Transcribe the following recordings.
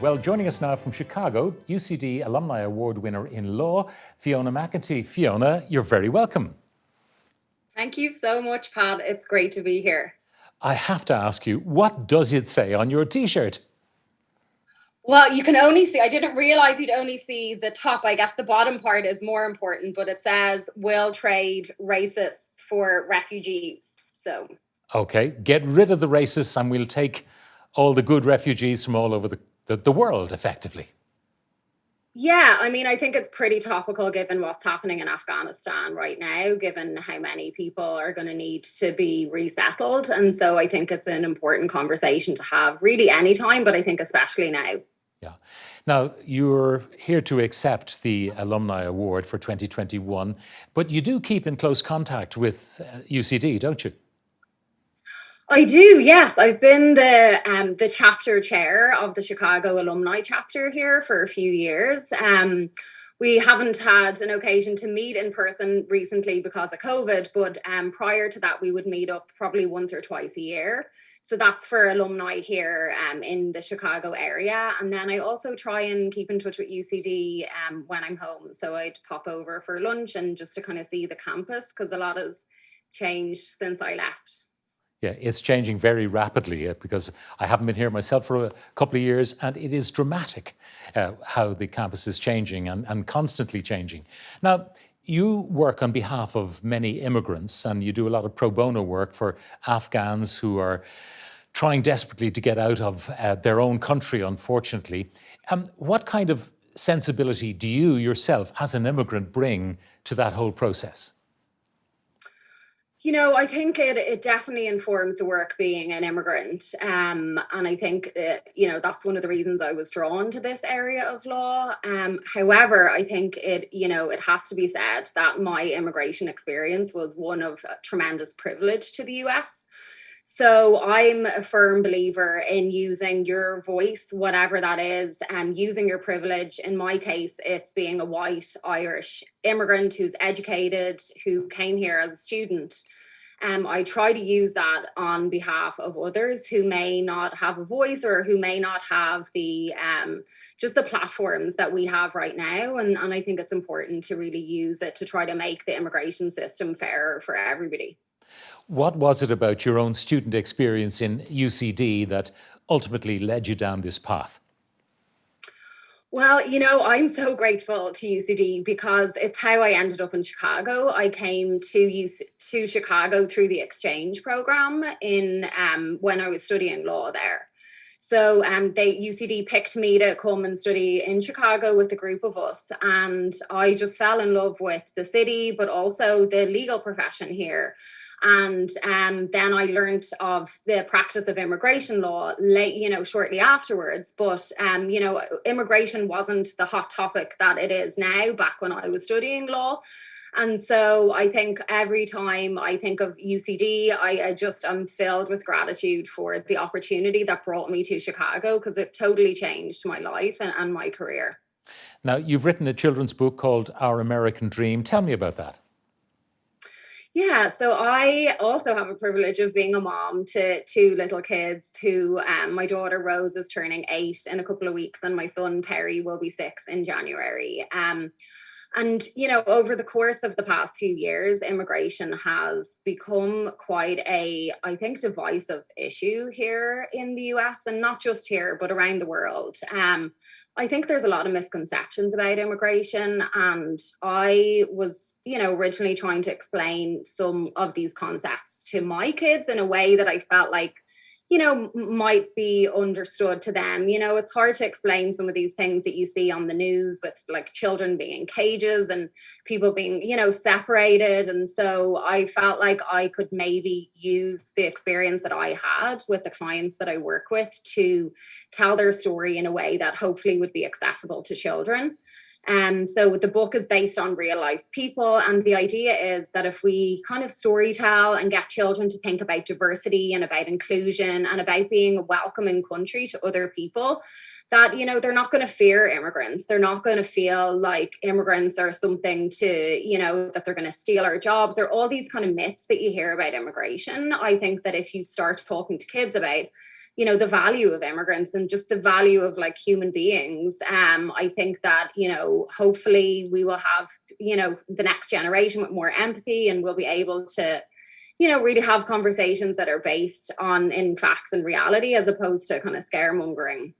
Well, joining us now from Chicago, UCD Alumni Award winner in law, Fiona McEntee. Fiona, you're very welcome. Thank you so much, Pat. It's great to be here. I have to ask you, what does it say on your T-shirt? Well, you can only see, I didn't realize you'd only see the top. I guess the bottom part is more important, but it says, "We'll trade racists for refugees." So, Okay, get rid of the racists and we'll take all the good refugees from all over the world, effectively. yeah, I mean, I think it's pretty topical given what's happening in Afghanistan right now, given how many people are going to need to be resettled. And so I think it's an important conversation to have really anytime, but I think especially now. Yeah. Now, you're here to accept the Alumni Award for 2021, but you do keep in close contact with UCD, don't you? I do, yes. I've been the chapter chair of the Chicago alumni chapter here for a few years. We haven't had an occasion to meet in person recently because of COVID, but prior to that, we would meet up probably once or twice a year. So that's for alumni here in the Chicago area. And then I also try and keep in touch with UCD when I'm home. So I'd pop over for lunch and just to kind of see the campus because a lot has changed since I left. Yeah, it's changing very rapidly because I haven't been here myself for a couple of years, and it is dramatic how the campus is changing and constantly changing. Now, you work on behalf of many immigrants and you do a lot of pro bono work for Afghans who are trying desperately to get out of their own country, unfortunately. What kind of sensibility do you yourself as an immigrant bring to that whole process? You know, I think it definitely informs the work being an immigrant. And I think, that's one of the reasons I was drawn to this area of law. However, I think it has to be said that my immigration experience was one of tremendous privilege to the US. So I'm a firm believer in using your voice, whatever that is, and using your privilege. In my case, it's being a white Irish immigrant who's educated, who came here as a student. I try to use that on behalf of others who may not have a voice or who may not have the just the platforms that we have right now. And I think it's important to really use it to try to make the immigration system fairer for everybody. What was it about your own student experience in UCD that ultimately led you down this path? Well, I'm so grateful to UCD because it's how I ended up in Chicago. I came to Chicago through the exchange program in when I was studying law there. So UCD picked me to come and study in Chicago with a group of us. And I just fell in love with the city, but also the legal profession here. And then I learned of the practice of immigration law shortly afterwards. But, immigration wasn't the hot topic that it is now back when I was studying law. And so I think every time I think of UCD, I just am filled with gratitude for the opportunity that brought me to Chicago because it totally changed my life and my career. Now, you've written a children's book called Our American Dream. Tell me about that. Yeah, so I also have a privilege of being a mom to two little kids who my daughter Rose is turning 8 in a couple of weeks and my son Perry will be 6 in January. And, over the course of the past few years, immigration has become quite I think, divisive issue here in the US and not just here, but around the world. I think there's a lot of misconceptions about immigration. And I was, originally trying to explain some of these concepts to my kids in a way that I felt like, might be understood to them. It's hard to explain some of these things that you see on the news with like children being in cages and people being, separated. And so I felt like I could maybe use the experience that I had with the clients that I work with to tell their story in a way that hopefully would be accessible to children. So the book is based on real life people. And the idea is that if we kind of storytell and get children to think about diversity and about inclusion and about being a welcoming country to other people, that, they're not going to fear immigrants. They're not going to feel like immigrants are something to, that they're going to steal our jobs or all these kind of myths that you hear about immigration. I think that if you start talking to kids about the value of immigrants and just the value of like human beings. I think that, hopefully we will have, the next generation with more empathy, and we'll be able to, really have conversations that are based in facts and reality, as opposed to kind of scaremongering.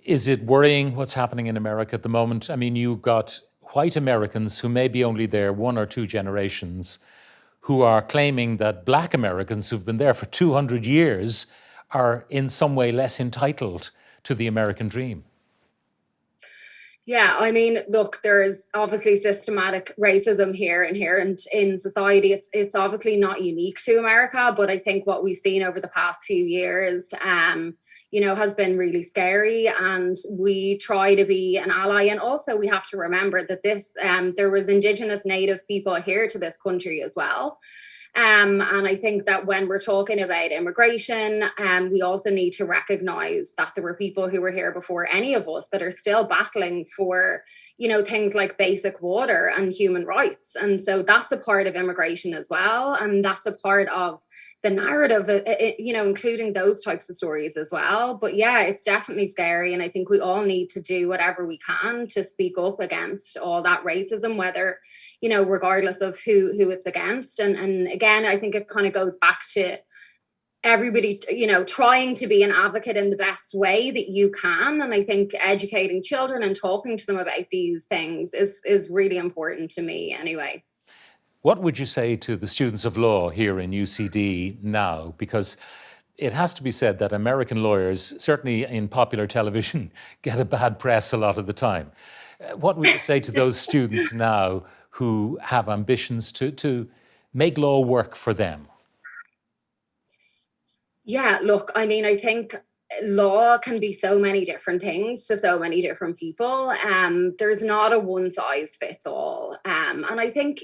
Is it worrying what's happening in America at the moment? I mean, you've got white Americans who may be only there one or two generations who are claiming that black Americans who've been there for 200 years are in some way less entitled to the American dream. Yeah, I mean, look, there's obviously systematic racism here inherent in society. It's obviously not unique to America, but I think what we've seen over the past few years, has been really scary. And we try to be an ally. And also, we have to remember that there was Indigenous Native people here to this country as well. And I think that when we're talking about immigration, we also need to recognize that there were people who were here before any of us that are still battling for, things like basic water and human rights. And so that's a part of immigration as well. And that's a part of the narrative, including those types of stories as well. But yeah, it's definitely scary. And I think we all need to do whatever we can to speak up against all that racism, whether, regardless of who it's against. And again, I think it kind of goes back to everybody, trying to be an advocate in the best way that you can. And I think educating children and talking to them about these things is really important to me anyway. What would you say to the students of law here in UCD now? Because it has to be said that American lawyers, certainly in popular television, get a bad press a lot of the time. What would you say to those students now who have ambitions to make law work for them? Yeah, look, I mean, I think law can be so many different things to so many different people. There's not a one size fits all. And I think,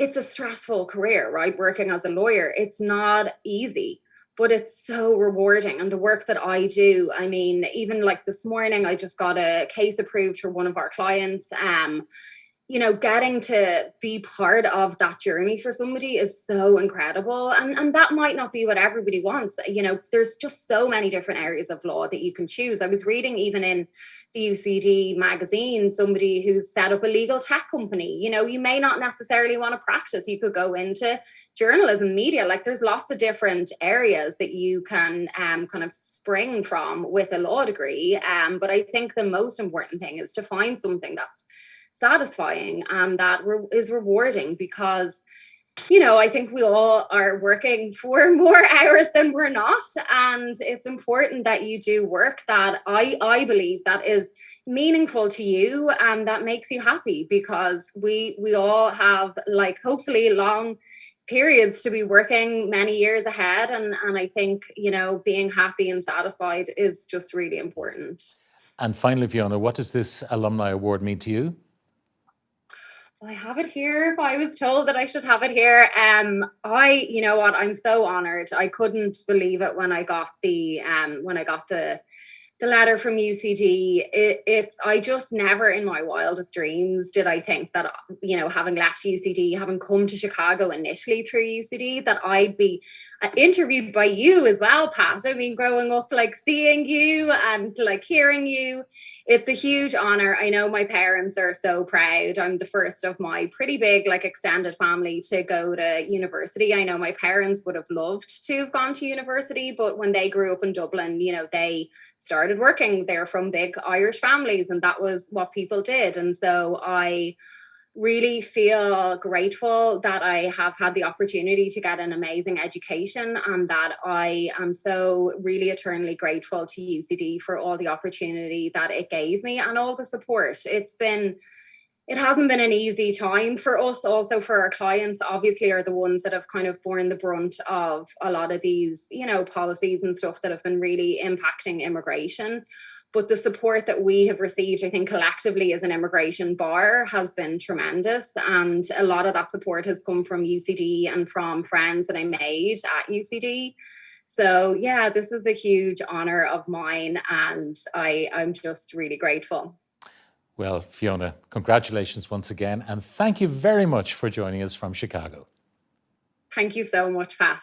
it's a stressful career, right? Working as a lawyer, it's not easy, but it's so rewarding. And the work that I do, I mean, even like this morning, I just got a case approved for one of our clients. Getting to be part of that journey for somebody is so incredible. And that might not be what everybody wants. There's just so many different areas of law that you can choose. I was reading even in the UCD magazine, somebody who's set up a legal tech company. You may not necessarily want to practice. You could go into journalism, media. Like there's lots of different areas that you can kind of spring from with a law degree. But I think the most important thing is to find something that's satisfying and that is rewarding, because I think we all are working for more hours than we're not, and it's important that you do work that I believe that is meaningful to you and that makes you happy, because we all have like hopefully long periods to be working many years ahead, and I think being happy and satisfied is just really important. And finally, Fiona, what does this Alumni Award mean to you? I have it here. If I was told that I should have it here, you know what? I'm so honored. I couldn't believe it when I got the letter from UCD. I just never in my wildest dreams did I think that, having left UCD, having come to Chicago initially through UCD, that I'd be interviewed by you as well, Pat. I mean, growing up, like seeing you and like hearing you, it's a huge honor. I know my parents are so proud. I'm the first of my pretty big, like extended family to go to university. I know my parents would have loved to have gone to university, but when they grew up in Dublin, they started working. They're from big Irish families, and that was what people did. And so I really feel grateful that I have had the opportunity to get an amazing education, and that I am so really eternally grateful to UCD for all the opportunity that it gave me and all the support. It hasn't been an easy time for us. Also for our clients, obviously, are the ones that have kind of borne the brunt of a lot of these, policies and stuff that have been really impacting immigration. But the support that we have received, I think collectively as an immigration bar, has been tremendous. And a lot of that support has come from UCD and from friends that I made at UCD. So yeah, this is a huge honor of mine, and I'm just really grateful. Well, Fiona, congratulations once again, and thank you very much for joining us from Chicago. Thank you so much, Pat.